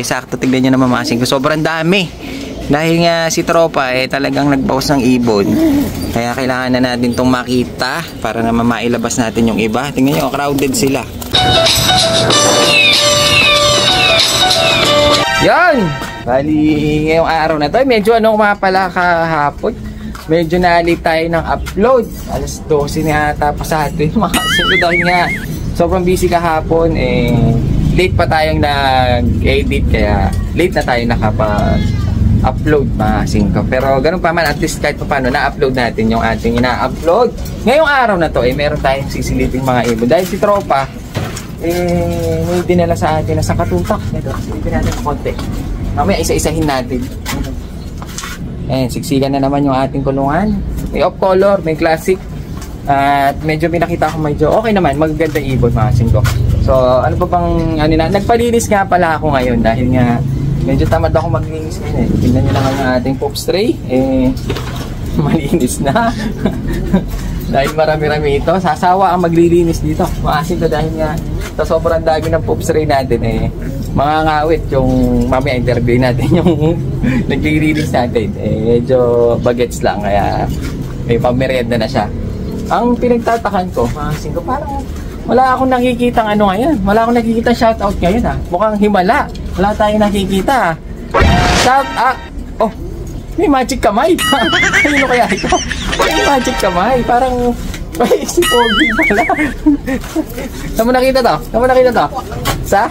Sakto, tignan nyo naman mga singko. Sobrang dami. Dahil nga si tropa talagang nagbawas ng ibon. Kaya kailangan na natin itong makita para naman mailabas natin yung iba. Tingnan nyo, crowded sila. Yan! Bali, ngayong araw na to, medyo pala kahapon. Medyo na-late tayo ng upload. Alas 12 na yata pa sa atin. Makasito dahil nga sobrang busy kahapon. Late pa tayong nag-edit. Kaya late na tayo nakapag-upload mga singko. Pero ganun pa man, at least kahit pa paano na-upload natin yung ating ina-upload. Ngayong araw na to, meron tayong sisiliping mga ibon. Dahil si tropa, may dinala sa atin na sa katutak. Ito, silipin natin ng konti. Mamaya isa-isahin natin. Siksikan na naman yung ating kulungan. May off color, may classic. At medyo pinakita ko medyo okay naman, magaganda ibon mga singko. So ano pa bang nagpalinis nga pala ako ngayon dahil nga medyo tamad ako maglinis ngayon. Tingnan nyo naman yung ating poop stray. Malinis na. Dahil marami-rami ito, sasawa ang maglilinis dito mga singko dahil nga sa sobrang dami ng poop stray natin mga ngawit yung mamaya interview natin yung nag-release natin. Medyo bagets lang kaya may pamerienda na siya. Ang pinagtatakan ko, mga singko, parang wala akong nakikita ngayon. Wala akong nakikita shoutout ngayon Mukhang himala. Wala tayong nakikita Oh, may magic kamay. Ano kaya ito? May magic kamay. Parang si Pogi pala. Saan mo nakita to? Sa?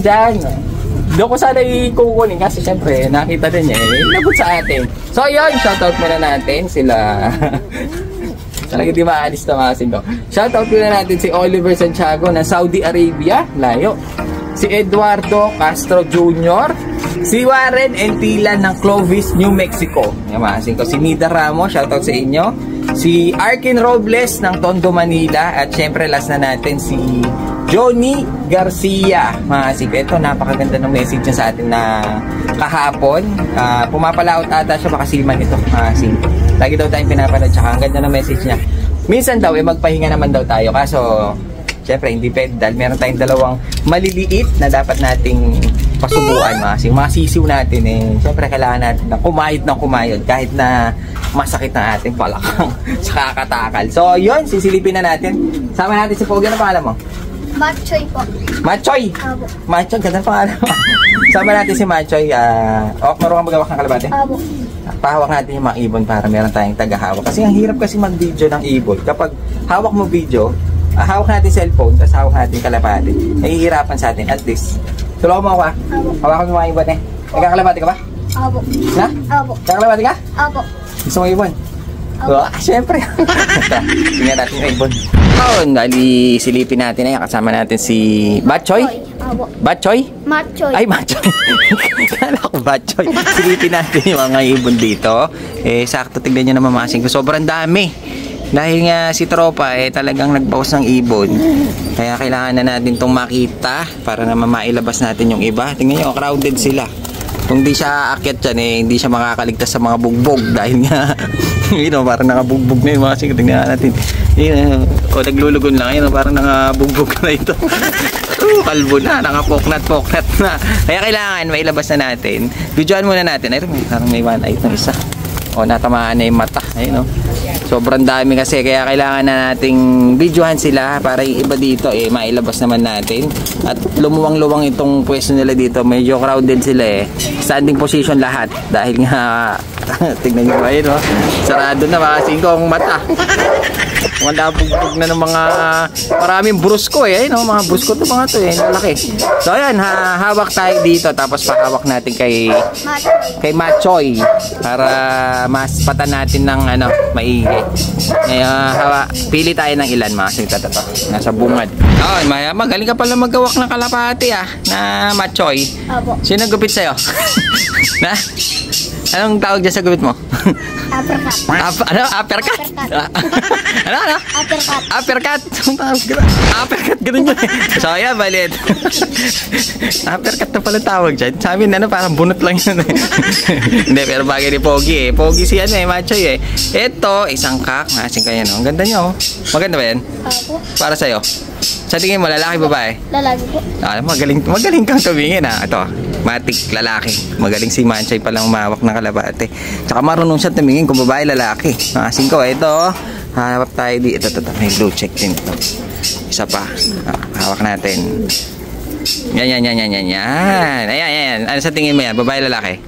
Dyan. Doon ko sana ikukunin kasi syempre nakita din niya inabot sa atin. So yun, shoutout muna natin sila. Talagang di maalis na mga singko. Shoutout muna natin si Oliver Santiago ng Saudi Arabia. Layo. Si Eduardo Castro Jr. Si Warren Entilan ng Clovis, New Mexico. Yan mga singko. Si Nida Ramos, shoutout sa inyo. Si Arkin Robles ng Tondo, Manila. At syempre last na natin si Johnny Garcia. Mga singko, ito napakaganda ng message niya sa atin na kahapon. Pumapalaot ata siya, baka siman ito mga singko. Lagi daw tayong pinapanood, tsaka ang ganda ng message niya. Minsan daw magpahinga naman daw tayo. Kaso syempre hindi pwede dahil meron tayong dalawang maliliit na dapat nating pasubukan mga sisiw natin syempre kailangan natin na kumayod kahit na masakit ng ating palakang sa kakatakal. So yun, sisilipin na natin. Sama natin si Pogi. Ano pangalan mo? Machoy po. Machoy? Machoy, ganda pangalan mo. Sama natin si Machoy. Marunong kang magawak ng kalabate? Pahawak natin yung mga ibon para meron tayong tagahawak. Kasi ang hirap kasi mag-video ng ibon. Kapag hawak mo video, hawak natin cellphone, tapos hawak natin kalapati. Nahihirapan sa atin. At least, tulungan mo ako hawakan mo mga ibon Nagkakalapati ka ba? Abo. Na? Abo. Nagkakalapati ka? Abo. Gusto mo ibon? Siyempre. Tingnan natin yung ibon. Dali silipin natin kasama natin si Batchoy. Batchoy? Machoy. Ay, Machoy. Kala ko Batchoy. Silipin natin yung mga ibon dito. Sakto, tignan nyo naman mga singko. Sobrang dami. Dahil nga si tropa talagang nagbawas ng ibon. Kaya kailangan na natin itong makita para naman mailabas natin yung iba. Tingnan nyo, crowded sila. Kung di siya aakyat dyan hindi siya makakaligtas sa mga bugbog. Dahil nga parang nakabugbog na yung mga singko. Tingnan natin. Naglulugon lang parang nakabugbog na ito. Kalbo na, nakapoknat na. Kaya kailangan mailabas na natin. Videoan muna natin. Parang may one eye ng isa. Natamaan na yung mata. Sobrang dami kasi kaya kailangan na nating videohan sila para yung iba dito mailabas naman natin. At lumuwang-luwang itong pwesto nila dito. Medyo crowded sila Standing position lahat dahil nga tignan nyo ba sarado na mga singko ang mata. Wala bugbog na ng mga maraming brusko mga brusko to mga to lalaki. So ayan, hawak tayo dito tapos pahawak natin kay Machoy para mas patan natin ng maigi. Pili tayo ng ilan mga singko to. Nasa bungad. Magaling ka pala magawak ng kalapati na Machoy. Sino gupit sa'yo? Na? Anong tawag dyan sa gupit mo? Uppercut. Uppercut? Ano? Uppercut. Uppercut, ganun yun So ayan, balit. Uppercut na pala tawag dyan. Sa amin, parang bunot lang yun Hindi, pero bagay ni Pogi Pogi si Machoy Ito, isang kak. Nasin ka yan Ang ganda niya Maganda ba yan? Para sa'yo? Sa tingin mo, lalaki babae? Lalaki po. Ah, magaling kang tumingin ha. Ito, matik, lalaki. Magaling si Manchay palang umawak ng kalapate. Tsaka marunong siya tumingin kung babae, lalaki. Nakasin ko, ito. Hawak tayo di. Ito. May blue check din ito. Isa pa. Hawak natin. Yan. Ayan. Ano sa tingin mo yan? Babae, lalaki?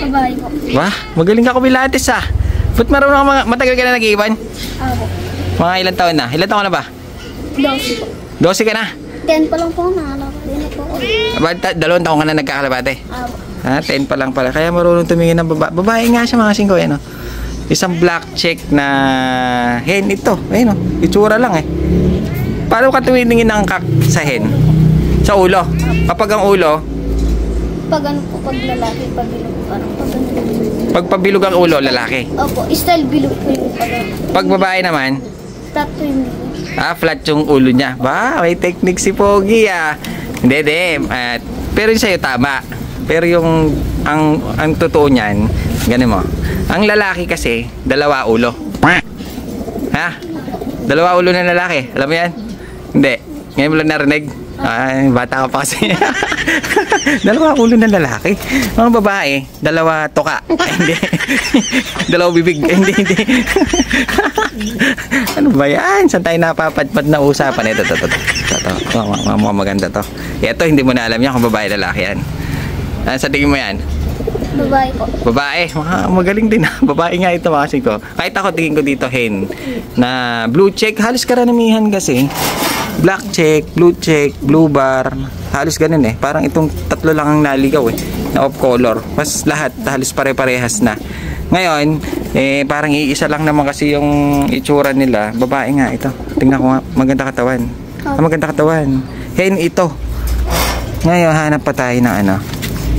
Babae po. Wah, magaling ka kumilatis ha. Ba't marunong ka matagal ka na nag-iiwan? Ako. Mga ilang taon na? Ilang taon ka na ba? 12 po. 12 ka na? 10 pa lang po nakalap. Hindi po ako. Dalawang taon ka na nagkakalapate? Ako. 10 pa lang pala. Kaya marunong tumingin ng babae. Babae nga siya mga singko. Ano? Isang black check na hen ito. Ayun o. Itsura lang eh. Paano ka tumingin ng kak sa hen? Sa ulo. Kapag ang ulo, Pag ano po, pag lalaki, pag bilog. Parang pag ano. pagpabilog ang ulo, lalaki. Opo, style bilog po yung pag ano. Pag babae naman, Flat po yung bilog. flat yung ulo niya. Ba, may technique si Pogi ah. Hindi. Pero yung sa'yo tama. Pero yung, ang totoo niyan, ganun mo. Ang lalaki kasi, dalawa ulo. Ha? Dalawa ulo ng lalaki. Alam mo yan? Hindi. Ngayon mo lang narinig. Ay, bata ka pa kasi. Dalawa ulo ng lalaki. Mga babae, dalawa toka. Hindi. Dalawa bibig. Hindi. Ano ba yan? Saan tayo napapadpad na usapan? Ito. Mga maganda to. Ito, hindi mo na alam yan kung babae, lalaki yan. Sa tingin mo yan? Babae po. Babae, magaling din ha. Babae nga ito mga ko. Kahit ako tingin ko dito hen na blue check, halos karamihan kasi. Black check, blue bar, halos ganun eh. Parang itong tatlo lang ang naligaw eh, na off color. Mas lahat halos pare-parehas na. Ngayon, parang iisa lang naman kasi yung itsura nila. Babae nga ito. Tingnan ko nga, maganda katawan. Maganda katawan. Hen ito. Ngayon, hanap pa tayo ng ano,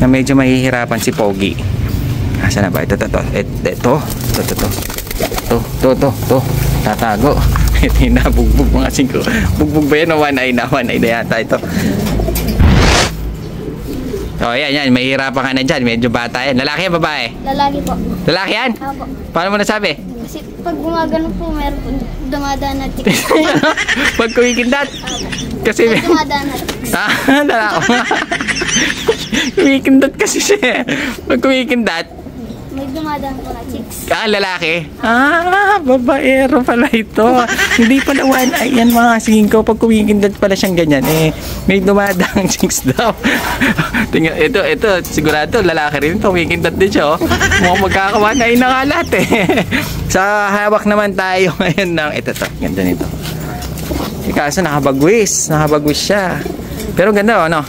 na medyo mahihirapan si Pogi. Asa na ba? Ito. Tatago. Ito yung nabugbog mga singko. Bugbog ba yan o one eye na yata ito. O yan. Mahihirapan ka na dyan. Medyo bata yan. Lalaki yan, babae? Lalaki po. Lalaki yan? Ako. Paano mo nasabi? Kasi pag gumagano po, meron po dumadaan na tiks. Pag kumikindat? Kasi Pag dumadaan na tiks. Lalaki. Kumikindat kasi siya. Pag kumikindat, May dumadaan po na chicks. lalaki. Babaero pala ito. Hindi pala one eye yan mga singko. Pag kumikindat pala siyang ganyan, may dumadang chicks daw. Tingnan, ito, sigurado, lalaki rin ito. Kumikindat din siya, oh. Mukhang magkakawan eye na nga lahat, eh. Sa hawak naman tayo ngayon ng, ito, ganda nito. Kaso nakabagwis siya. Pero ganda, oh, no?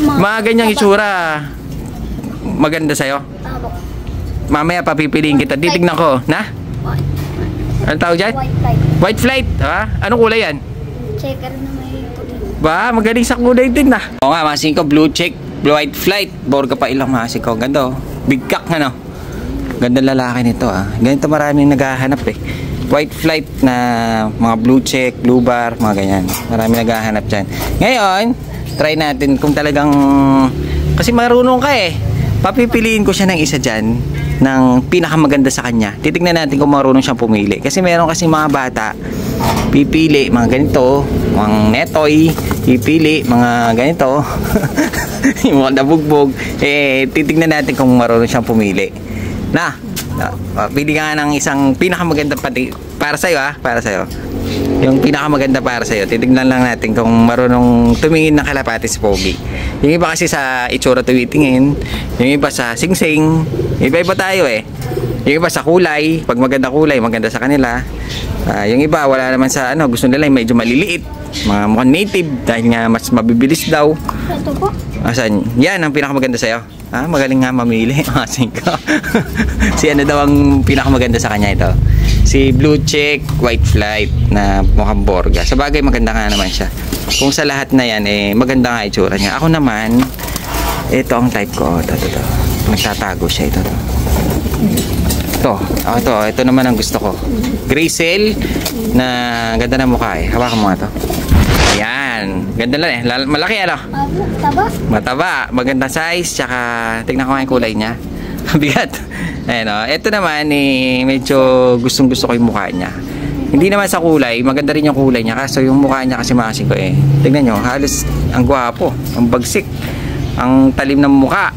Mga ganyang itsura, maganda sa'yo. Ako. Mamaya papipiliin kita. Titignan ko. Na? Ano tawag dyan? White light. White flight. Ha? Anong kulay yan? Checker na may puti. Ba, magaling sa kulay din na. Oo nga, masing ko. Blue check. White flight. Borga pa ilang masing ko. Ganda, oh. Big cock, ano? Ganda lalaki nito, ah. Ganito maraming naghahanap, eh. White flight na mga blue check, blue bar, mga ganyan. Maraming naghahanap dyan. Ngayon, try natin kung talagang, kasi marunong ka, eh. Papipiliin ko siya ng isa dyan ng pinakamaganda sa kanya. Titignan natin kung marunong siyang pumili. Kasi meron kasi mga bata pipili mga ganito, mga netoy, pipili mga ganito. Yung mga nabugbog. Titignan natin kung marunong siyang pumili. Pili ka ng isang pinakamaganda pati para sa'yo, ha? Para sa'yo. Yung pinakamaganda para sa'yo. Titignan lang natin kung marunong tumingin ng kalapati si Pogi. Yung iba kasi sa itsura tumitingin, yung iba sa singsing, iba-iba tayo, eh. Yung iba sa kulay, pag maganda kulay, maganda sa kanila. Yung iba wala naman sa ano, gusto nila yung medyo maliliit, mga mukhang native dahil nga mas mabibilis daw. Ito po. Asan? Yan ang pinakamaganda sa'yo. Magaling nga mamili. Si ano daw ang pinakamaganda sa kanya ito? Si blue check, white flight na mukhang borga. Sa bagay maganda nga naman siya. Kung sa lahat na yan, maganda nga itsura niya. Ako naman, ito ang type ko. Ito. Nagtatago siya. Ito naman ang gusto ko. Gracel na ganda na mukha, eh. Hawakan mo nga ito. Ayan. Ganda lang, eh. Malaki, ano? Taba. Mataba. Maganda size. Tsaka, tignan ko nga yung kulay niya. Bigat. Ayan, o. Ito naman, medyo gustong-gusto ko yung mukha niya. Hindi naman sa kulay, maganda rin yung kulay niya. Kaso yung mukha niya kasi mga kasing ko eh. Tignan nyo, halos ang gwapo, ang bagsik, ang talim ng mukha.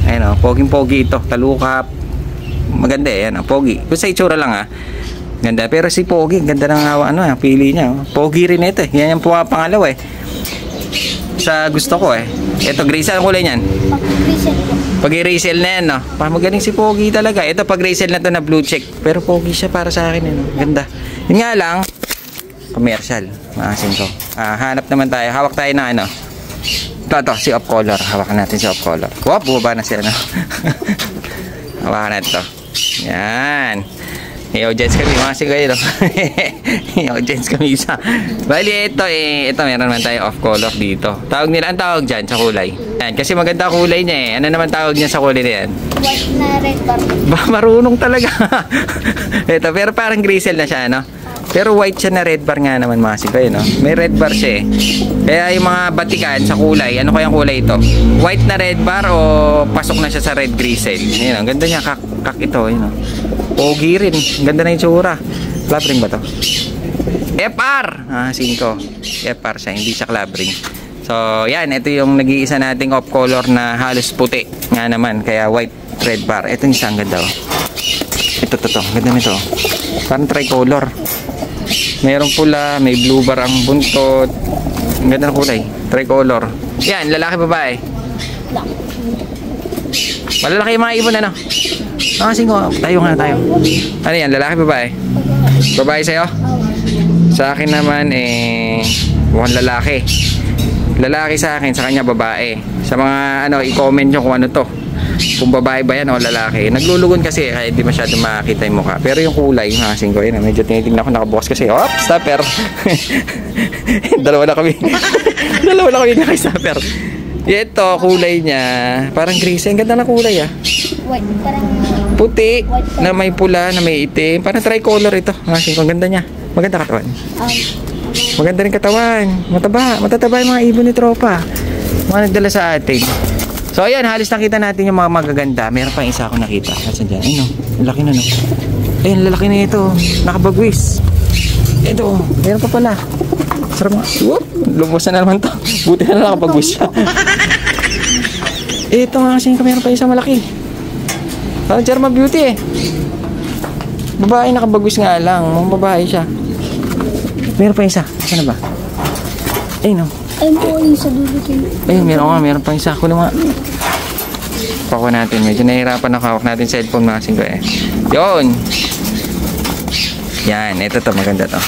Ayan o, poging-pogi ito, talukap. Maganda eh, ayan o, pogi. Kung sa itsura lang ha, ganda. Pero si Pogi, ganda ng pili niya. Oh. Pogi rin ito eh, yan yung pangalawa eh. Sa gusto ko eh. Ito, Graysel, ang kulay niyan? Pag-resell po. Pag-i-resell na yan, no? Magaling si Pogi talaga. Ito, pag-resell na to na blue check. Pero Pogi siya para sa akin, no? Ganda. Yun nga lang, commercial. Maasin ko. Hanap naman tayo. Hawak tayo na ano. Ito, si off color. Hawakan natin si off color. Wop, bubaba na siya, no? Hawakan natin to. Yan. May audience kami, mga sigayo. May audience kami isa. Bali, ito meron naman tayo off color dito. Tawag nila, ang tawag dyan sa kulay. Yan, kasi maganda kulay niya eh. Ano naman tawag niya sa kulay na yan? White na red bar. Marunong talaga. Ito, pero parang Graysel na siya, no? Pero white siya na red bar nga naman, mga sigayo, no? May red bar siya eh. Kaya yung mga batikan sa kulay, ano kayang kulay ito? White na red bar o pasok na siya sa red Graysel? Yan, ang ganda niya, kak ito, yun, no? Pogi rin. Ganda na yung tsura. Club ring ba to? FR! 5. FR siya. Hindi siya club ring. So, yan. Ito yung nag-iisa nating off color na halos puti. Nga naman. Kaya white red bar. Ito yung isang ganda. Ito. Ganda nito. Parang tricolor. Mayroong pula. May blue bar ang buntot. Ang ganda ng kulay. Tricolor. Yan. Lalaki babae. Malalaki yung mga ibon ano? Tayo nga tayo. Ano yan? Lalaki babae? Babae sa'yo? Sa akin naman mukhang lalaki. Lalaki sa akin, sa kanya babae. Sa mga i-comment nyo kung ano to. Kung babae ba yan o lalaki. Naglulugon kasi kaya hindi masyado makakita yung mukha. Pero yung kulay, kasing ko yun. Medyo tinitignan ko nakabukas kasi. Oh, stopper. Dalawa na kami naka-stopper. Ito, kulay niya parang Graysel. Ang ganda na kulay White, parang puti, na may pula, na may itim. Parang tricolor ito. Ang ganda niya. Maganda katawan. Maganda rin katawan. Matataba yung mga ibon ni tropa. Mga nagdala sa atin. So ayan, halos nakita natin yung mga magaganda. Meron pa isa ako nakita. Kasi dyan, laki na no. Ayun, lalaki na ito. Nakabagwis. Ito, meron pa pala. Sarap mga. Whoop! Lumabas na naman to. Buti na nakapagwis siya. Ito nga kasi meron pa isang malaki. Parang German Beauty eh. Babae nakabagwis nga lang. Mga babae siya. Meron pa isa. Saan na ba? Ayun o. ayun po yung sa dulo. Ayun, meron pa isa. Kuno nga. Pakuha natin. Medyo nahihirapan na hawak natin cellphone mga singko eh. Yun. Yan. Ito to. Maganda to.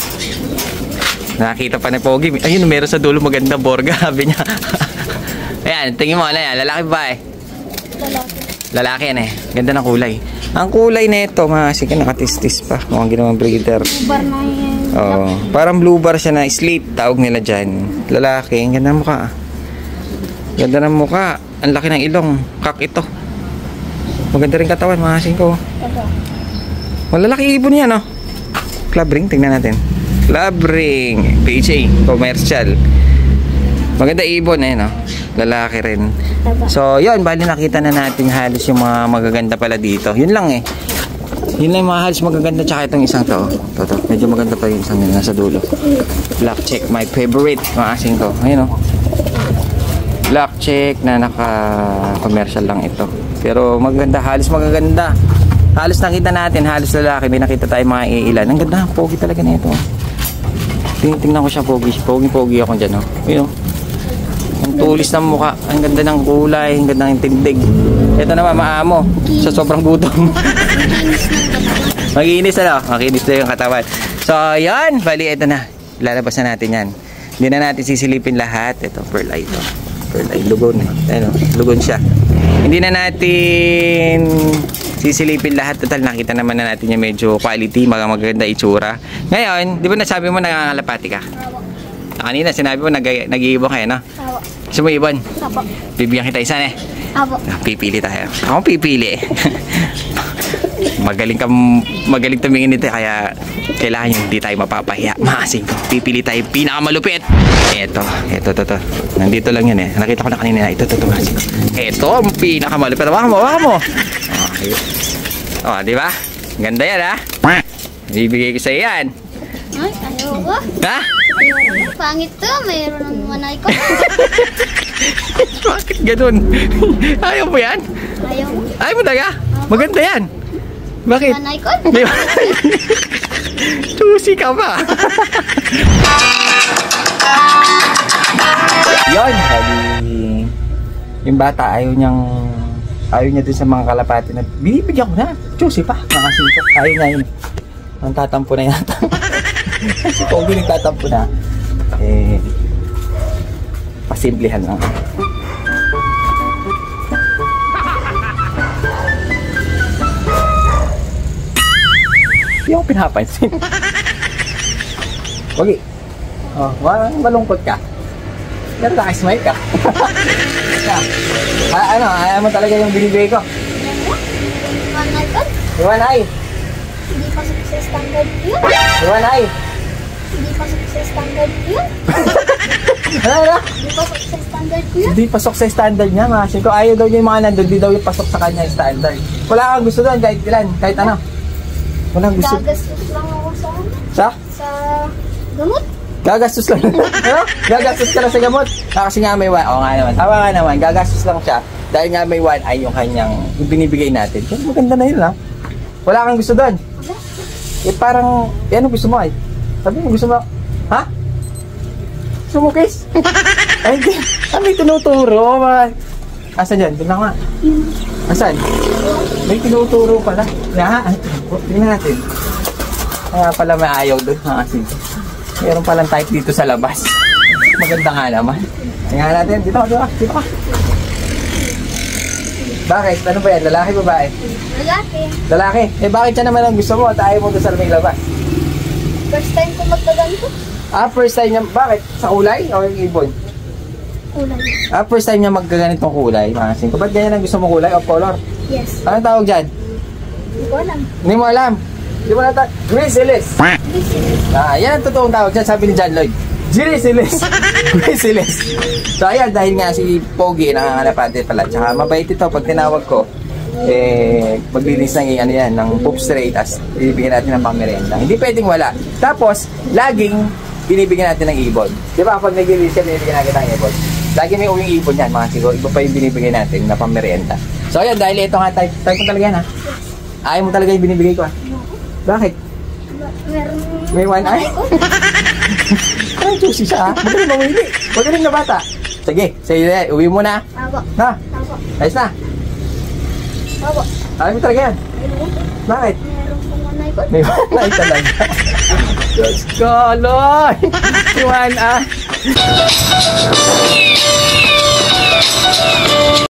Nakita pa ni Pogi. Ayun, meron sa dulo maganda borga. Sabi niya. Ayan, tingin mo. Ano yan? Lalaki ba eh? Lalaki yan eh. Ganda ng kulay. Ang kulay nito, sige, nakatistis pa. Mukhang ginawang breeder. Bar na yan. Oh, parang blue bar siya na slate. Tawag nila dyan. Lalaki. Ang ganda ng mukha. Ganda ng mukha. Ang laki ng ilong. Kak ito. Maganda rin katawan, mga ko. Malalaki ibon yan, oh. Club ring, tingnan natin. Club ring. PHA. Commercial. Maganda ibon eh, no? Lalaki rin. So, yun. Bali nakita na natin halos yung mga magaganda pala dito. Yun lang eh. Yun lang yung mga halos magaganda. Tsaka itong isang to. Ito. Medyo maganda pa yung isang yun. Nasa dulo. Black check. My favorite. Mga asing to. Ayun, oh. Black check na naka-commercial lang ito. Pero maganda. Halos magaganda. Halos nakita natin. Halos lalaki. May nakita tayo mga iilan. Ang ganda. Pogi talaga na ito. Tingnan ko siya pogi. Pogi ako dyan, oh. Ayun, oh. Ang tulis ng mukha, ang ganda ng kulay, ang ganda ng tindig. Ito naman, maamo. Sa sobrang gutom. Maginis na, no? Makinis na yung katawan. So, yan. Bali, ito na. Lalabas na natin yan. Hindi na natin sisilipin lahat. Ito, pearl eye ito. Pearl eye, lugon. Ano, lugon siya. Hindi na natin sisilipin lahat. Total, nakita naman na natin yung medyo quality, maganda itsura. Ngayon, di ba nasabi mo nangangalapati ka? Kanina sinabi mo nag-iibon kayo, no? Apo. Gusto mo ibon? Apo. Bibigyan kita isa eh. Apo. Pipili tayo. Ako pipili eh. Magaling tumingin nito kaya kailangan yung hindi tayo mapapahiya. Masing ko. Pipili tayo pinakamalupit. Ito. Nandito lang yun eh. Nakita ko na kanina. Ito. Masing ko. Ito ang pinakamalupit. Waka mo. Okay. Oh, di ba? Ganda yan ha. Bibigay ko sa yan. Ay, ayoko. Ha? Ayoko. Pangit to. Mayroon ng manay ko. Bakit ganun? Ayaw mo yan? Ayoko. Ayaw mo talaga? Maganda yan. Bakit? Manay ko. Di ba? Choosy ka ba? Yun, sabi yung bata ayaw niya dun sa mga kalapati na binibigyan ko na. Choosy pa. Nakasito. Ayaw na yun. Ang tatampo na yata. Si Pogi nagtatampo na. Pasimplihan lang. Hindi ako pinapansin. Pogi. Oh, malungkot ka. Pero naka-smile ka. Ayaw mo talaga yung binibigay ko. Manay ko. Iwan ay. Hindi pa sa standard yun. Iwan ay. Hindi pa sa standard yun. Ano? Hindi pa sa standard yun. Hindi pasok sa standard niya. Kasi ko ayaw daw niya yung mga nandun. Di daw yung pasok sa kanya yung standard. Wala kang gusto doon kahit ilan. Kahit ano. Wala kang gusto. Gagastos lang ako Sa? sa gamot. Gagastos lang. Ano? Gagastos ka lang sa gamot. Kasi nga may one. Oo nga naman. Tama nga naman. Gagastos lang siya. Dahil nga may one ay yung kanyang yung binibigay natin. Kaya maganda na yun ha. Wala kang gusto doon. Parang, ano gusto mo ay? Sabi mo gusto mo, ha? Gusto mo kiss? Ay hindi. May tinuturo. Asan dyan? Tingnan nga. Asan? May tinuturo pala. Tingnan natin. Kaya pala may ayaw doon. Kasi meron palang type dito sa labas. Maganda nga naman. Tingnan natin. Dito ka. Bakit? Ano ba yan? Lalaki, babae? Lalaki. Lalaki? Bakit siya naman ang gusto mo at ayaw mo doon sa may labas? First time ko magkaganto. First time niya. Bakit? Sa kulay o yung ibon? Kulay. First time niya magkaganitong kulay. Makasin ko. Ba't ganyan ang gusto mo kulay o color? Yes. Anong tawag dyan? Hindi ko alam. Hindi mo alam. Hindi mo alam. Grisilis. Yan ang totoong tawag dyan. Sabi ni John Lloyd. Grisilis. Grisilis. So ayan, dahil nga si Pogi nangangalapate pala. Tsaka mabait ito. Pag tinawag ko, maglinis ng ano yan, ng poop straight. As ibibigyan natin ng pangmerenda. Hindi pwedeng wala. Tapos, laging binibigyan natin ng ibon. Di ba? Pag naglinis yan, binibigyan natin ng ibon. Lagi may uwing ibon yan, mga siguro. Iba pa yung binibigyan natin na pangmerenda. So ayan, dahil ito nga, type mo talaga yan ha. Ayaw mo talaga yung binibigay ko ha. Bakit? May one eye? Ay, choosy siya ha. Magaling mamili. Magaling na bata. Sige, sige, uwi mo na. Apo. Ha? Apo. Ayos na. Apo. Ayaw mo talaga yan. Bakit? Meron pong manay ko. May one eye talaga. Diyos ko, Loy! May one eye.